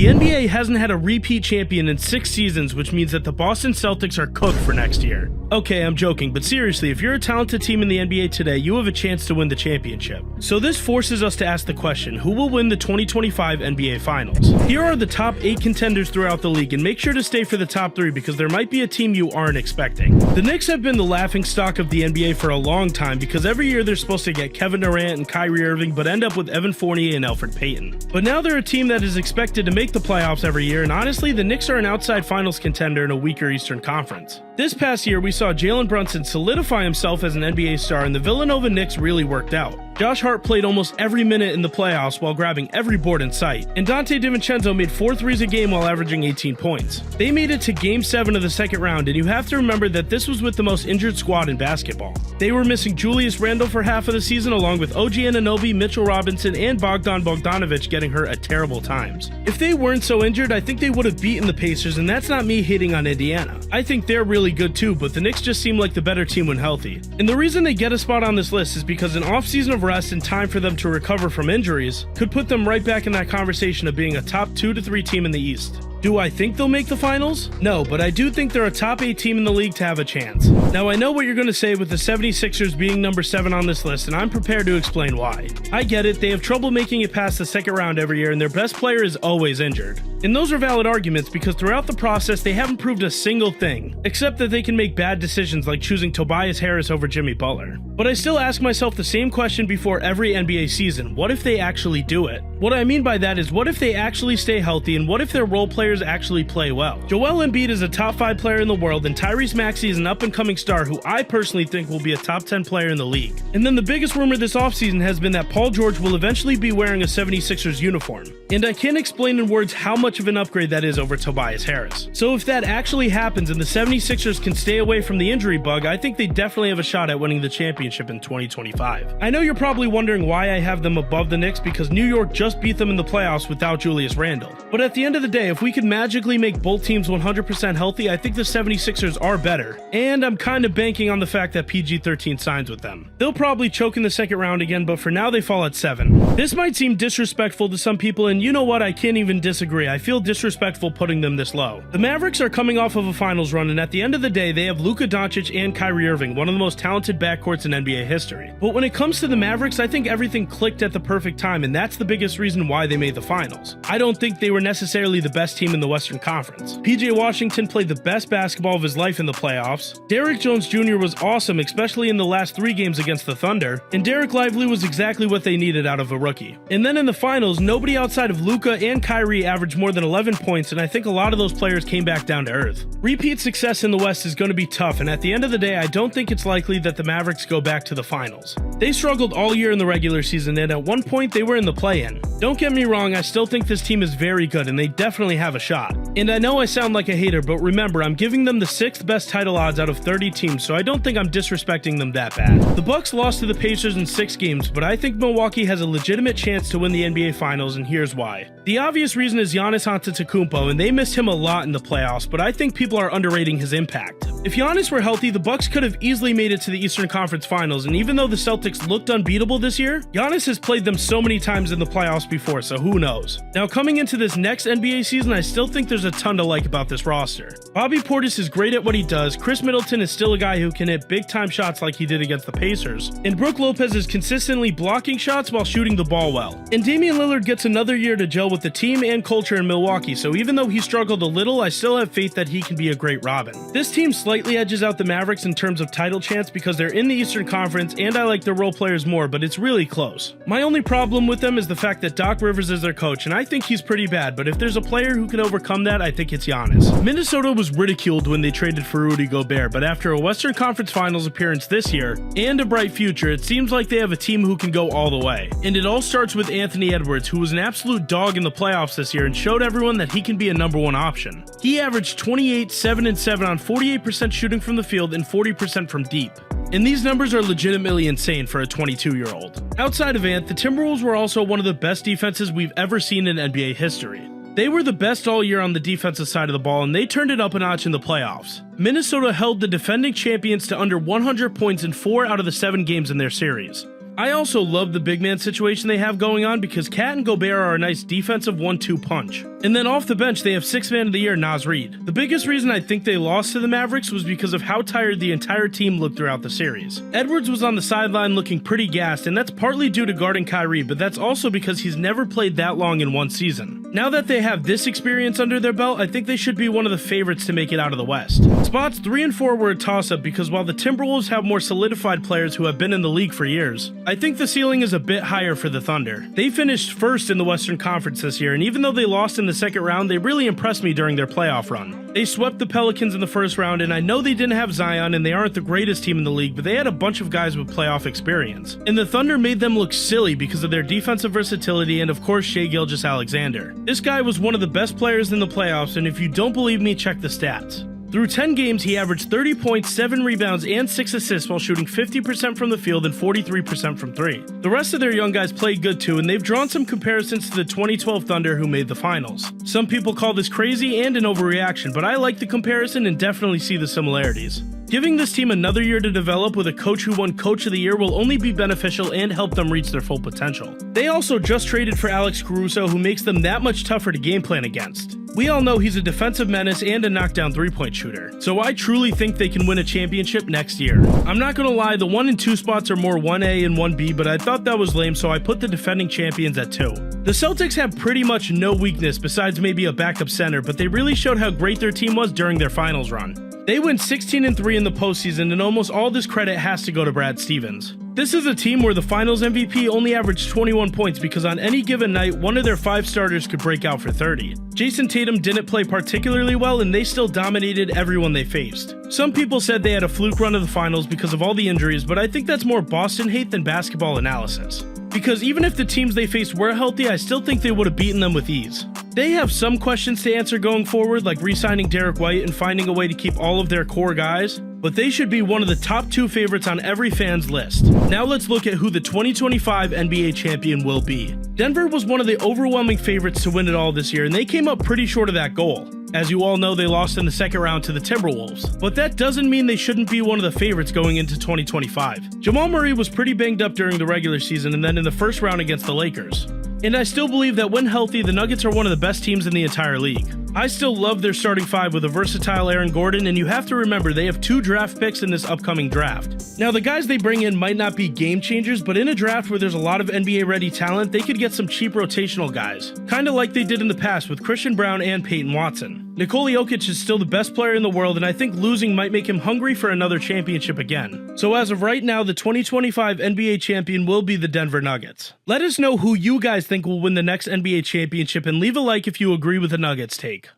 The NBA hasn't had a repeat champion in 6 seasons, which means that the Boston Celtics are cooked for next year. Okay, I'm joking, but seriously, if you're a talented team in the NBA today, you have a chance to win the championship. So this forces us to ask the question, who will win the 2025 NBA Finals? Here are the top 8 contenders throughout the league, and make sure to stay for the top 3 because there might be a team you aren't expecting. The Knicks have been the laughingstock of the NBA for a long time because every year they're supposed to get Kevin Durant and Kyrie Irving, but end up with Evan Fournier and Elfrid Payton. But now they're a team that is expected to make the playoffs every year, and honestly, the Knicks are an outside finals contender in a weaker Eastern Conference. This past year, we saw Jalen Brunson solidify himself as an NBA star, and the Villanova Knicks really worked out. Josh Hart played almost every minute in the playoffs while grabbing every board in sight, and Dante DiVincenzo made 4 threes a game while averaging 18 points. They made it to Game 7 of the second round, and you have to remember that this was with the most injured squad in basketball. They were missing Julius Randle for half of the season, along with OG Anunoby, Mitchell Robinson, and Bogdan Bogdanovic getting hurt at terrible times. If they weren't so injured, I think they would have beaten the Pacers, and that's not me hating on Indiana. I think they're really good too, but the Knicks just seem like the better team when healthy. And the reason they get a spot on this list is because an offseason of rest and time for them to recover from injuries could put them right back in that conversation of being a top 2 to 3 team in the East. Do I think they'll make the finals? No, but I do think they're a top 8 team in the league to have a chance. Now, I know what you're going to say with the 76ers being number 7 on this list, and I'm prepared to explain why. I get it, they have trouble making it past the second round every year, and their best player is always injured. And those are valid arguments because throughout the process, they haven't proved a single thing, except that they can make bad decisions like choosing Tobias Harris over Jimmy Butler. But I still ask myself the same question before every NBA season: what if they actually do it? What I mean by that is, what if they actually stay healthy, and what if their role players actually play well? Joel Embiid is a top 5 player in the world, and Tyrese Maxey is an up-and-coming star who I personally think will be a top 10 player in the league. And then the biggest rumor this offseason has been that Paul George will eventually be wearing a 76ers uniform. And I can't explain in words how much of an upgrade that is over Tobias Harris. So if that actually happens and the 76ers can stay away from the injury bug, I think they definitely have a shot at winning the championship in 2025. I know you're probably wondering why I have them above the Knicks because New York just beat them in the playoffs without Julius Randle. But at the end of the day, if we could magically make both teams 100% healthy, I think the 76ers are better. And I'm kind of banking on the fact that PG-13 signs with them. They'll probably choke in the second round again, but for now they fall at 7. This might seem disrespectful to some people, and you know what, I can't even disagree. I feel disrespectful putting them this low. The Mavericks are coming off of a finals run, and at the end of the day, they have Luka Doncic and Kyrie Irving, one of the most talented backcourts in NBA history. But when it comes to the Mavericks, I think everything clicked at the perfect time, and that's the biggest reason why they made the finals. I don't think they were necessarily the best team in the Western Conference. PJ Washington played the best basketball of his life in the playoffs. Derrick Jones Jr. was awesome, especially in the last 3 games against the Thunder, and Derek Lively was exactly what they needed out of a rookie. And then in the finals, nobody outside of Luka and Kyrie averaged more than 11 points, and I think a lot of those players came back down to earth. Repeat success in the West is going to be tough, and at the end of the day, I don't think it's likely that the Mavericks go back to the finals. They struggled all year in the regular season, and at one point they were in the play-in. Don't get me wrong, I still think this team is very good, and they definitely have a shot. And I know I sound like a hater, but remember, I'm giving them the 6th best title odds out of 30 teams, so I don't think I'm disrespecting them that bad. The Bucks lost to the Pacers in 6 games, but I think Milwaukee has a legitimate chance to win the NBA Finals, and here's why. The obvious reason is Giannis Antetokounmpo, and they missed him a lot in the playoffs, but I think people are underrating his impact. If Giannis were healthy, the Bucks could have easily made it to the Eastern Conference Finals, and even though the Celtics looked unbeatable this year, Giannis has played them so many times in the playoffs before, so who knows. Now, coming into this next NBA season, I still think there's a ton to like about this roster. Bobby Portis is great at what he does, Chris Middleton is still a guy who can hit big-time shots like he did against the Pacers, and Brook Lopez is consistently blocking shots while shooting the ball well. And Damian Lillard gets another year to gel with the team and culture in Milwaukee, so even though he struggled a little, I still have faith that he can be a great Robin. This team slightly edges out the Mavericks in terms of title chance because they're in the Eastern Conference and I like their role players more, but it's really close. My only problem with them is the fact that Doc Rivers is their coach, and I think he's pretty bad, but if there's a player who can overcome that, I think it's Giannis. Minnesota was ridiculed when they traded for Rudy Gobert, but after a Western Conference Finals appearance this year and a bright future, it seems like they have a team who can go all the way. And it all starts with Anthony Edwards, who was an absolute dog in the playoffs this year and showed everyone that he can be a number 1 option. He averaged 28, 7, and 7 on 48% shooting from the field and 40% from deep. And these numbers are legitimately insane for a 22-year-old. Outside of Ant, the Timberwolves were also one of the best defenses we've ever seen in NBA history. They were the best all year on the defensive side of the ball, and they turned it up a notch in the playoffs. Minnesota held the defending champions to under 100 points in 4 out of the 7 games in their series. I also love the big man situation they have going on because Cat and Gobert are a nice defensive 1-2 punch. And then off the bench, they have Sixth Man of the Year, Naz Reid. The biggest reason I think they lost to the Mavericks was because of how tired the entire team looked throughout the series. Edwards was on the sideline looking pretty gassed, and that's partly due to guarding Kyrie, but that's also because he's never played that long in one season. Now that they have this experience under their belt, I think they should be one of the favorites to make it out of the West. Spots 3 and 4 were a toss-up because while the Timberwolves have more solidified players who have been in the league for years, I think the ceiling is a bit higher for the Thunder. They finished first in the Western Conference this year, and even though they lost in the second round, they really impressed me during their playoff run. They swept the Pelicans in the first round, and I know they didn't have Zion and they aren't the greatest team in the league, but they had a bunch of guys with playoff experience. And the Thunder made them look silly because of their defensive versatility and of course Shai Gilgeous-Alexander. This guy was one of the best players in the playoffs, and if you don't believe me, check the stats. Through 10 games, he averaged 30 points, 7 rebounds, and 6 assists while shooting 50% from the field and 43% from 3. The rest of their young guys played good too, and they've drawn some comparisons to the 2012 Thunder who made the finals. Some people call this crazy and an overreaction, but I like the comparison and definitely see the similarities. Giving this team another year to develop with a coach who won Coach of the Year will only be beneficial and help them reach their full potential. They also just traded for Alex Caruso, who makes them that much tougher to game plan against. We all know he's a defensive menace and a knockdown three-point shooter, so I truly think they can win a championship next year. I'm not gonna lie, the 1 and 2 spots are more 1A and 1B, but I thought that was lame, so I put the defending champions at 2. The Celtics have pretty much no weakness besides maybe a backup center, but they really showed how great their team was during their finals run. They went 16-3 in the postseason, and almost all this credit has to go to Brad Stevens. This is a team where the finals MVP only averaged 21 points because on any given night, one of their 5 starters could break out for 30. Jason Tatum didn't play particularly well, and they still dominated everyone they faced. Some people said they had a fluke run of the finals because of all the injuries, but I think that's more Boston hate than basketball analysis. Because even if the teams they faced were healthy, I still think they would have beaten them with ease. They have some questions to answer going forward, like re-signing Derek White and finding a way to keep all of their core guys, but they should be one of the top 2 favorites on every fan's list. Now let's look at who the 2025 NBA champion will be. Denver was one of the overwhelming favorites to win it all this year, and they came up pretty short of that goal. As you all know, they lost in the second round to the Timberwolves, but that doesn't mean they shouldn't be one of the favorites going into 2025. Jamal Murray was pretty banged up during the regular season and then in the first round against the Lakers. And I still believe that when healthy, the Nuggets are one of the best teams in the entire league. I still love their starting 5 with a versatile Aaron Gordon, and you have to remember they have 2 draft picks in this upcoming draft. Now the guys they bring in might not be game changers, but in a draft where there's a lot of NBA ready talent, they could get some cheap rotational guys, kinda like they did in the past with Christian Brown and Peyton Watson. Nikola Jokic is still the best player in the world, and I think losing might make him hungry for another championship again. So as of right now, the 2025 NBA champion will be the Denver Nuggets. Let us know who you guys think will win the next NBA championship, and leave a like if you agree with the Nuggets take.